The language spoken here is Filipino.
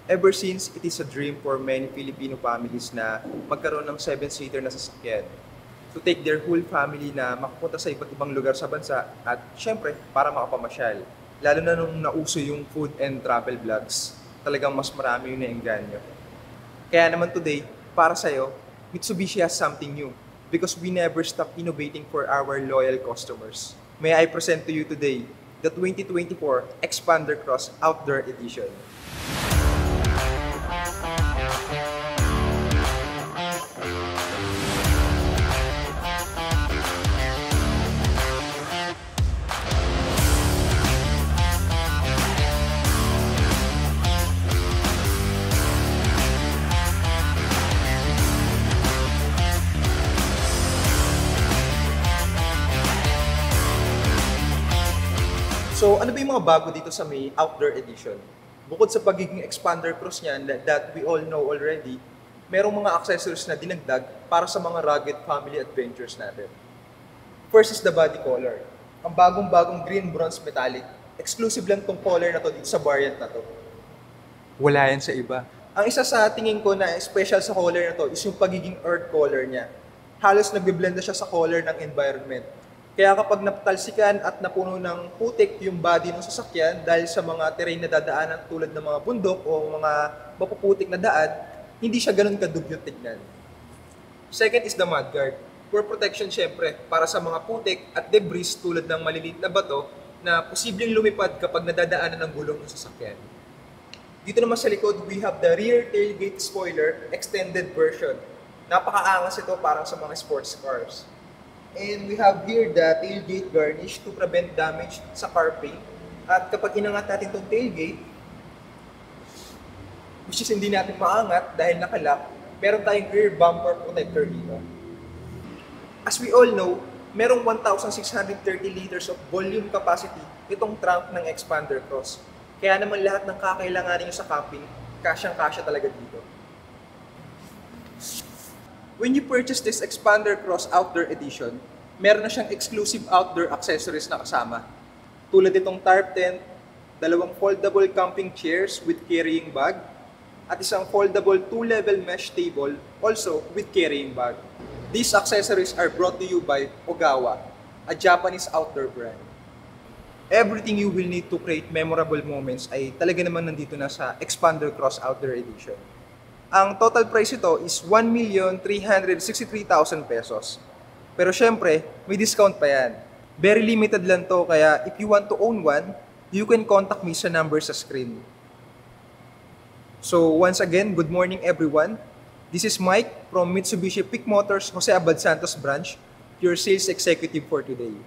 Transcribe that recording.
Ever since, it is a dream for many Filipino families na magkaroon ng 7-seater na sasakyan to take their whole family na makapunta sa iba't ibang lugar sa bansa at syempre para makapamasyal. Lalo na nung nauso yung food and travel vlogs, talagang mas marami yung naengganyo. Kaya naman today, para sa'yo, Mitsubishi has something new because we never stop innovating for our loyal customers. May I present to you today the 2024 Expander Cross Outdoor Edition. So ano ba yung mga bago dito sa may outdoor edition? Bukod sa pagiging expander cross niyan that we all know already, merong mga accessories na dinagdag para sa mga rugged family adventures natin. First is the body color. Ang bagong-bagong green bronze metallic. Exclusive lang tong color na to dito sa variant na to. Wala yan sa iba. Ang isa sa tingin ko na special sa color na to is yung pagiging earth color niya. Halos nagbe-blend na siya sa color ng environment. Kaya kapag napatalsikan at napuno ng putik yung body ng sasakyan dahil sa mga terrain na dadaanan tulad ng mga bundok o mga mapuputik na daan, hindi siya ganun kadugyot tignan. Second is the mudguard. For protection syempre, para sa mga putik at debris tulad ng maliliit na bato na posibleng lumipad kapag nadadaanan ng gulong ng sasakyan. Dito naman sa likod, we have the rear tailgate spoiler extended version. Napakaangas ito parang sa mga sports cars. And we have here the tailgate garnish to prevent damage sa car paint. At kapag inangat natin itong tailgate, which is hindi natin maangat dahil nakalock, meron tayong rear bumper protector dito. As we all know, merong 1,630 liters of volume capacity itong trunk ng Expander Cross. Kaya naman lahat ng kakailanganin nyo sa camping, kasyang-kasya talaga dito. When you purchase this Expander Cross Outdoor Edition, meron na siyang exclusive outdoor accessories na kasama. Tulad itong tarp tent, dalawang foldable camping chairs with carrying bag, at isang foldable 2-level mesh table also with carrying bag. These accessories are brought to you by Ogawa, a Japanese outdoor brand. Everything you will need to create memorable moments ay talaga naman nandito na sa Expander Cross Outdoor Edition. Ang total price ito is 1,363,000 pesos. Pero syempre, may discount pa yan. Very limited lang to, kaya if you want to own one, you can contact me sa number sa screen. So once again, good morning everyone. This is Mike from Mitsubishi Pic Motors Jose Abad Santos branch, your sales executive for today.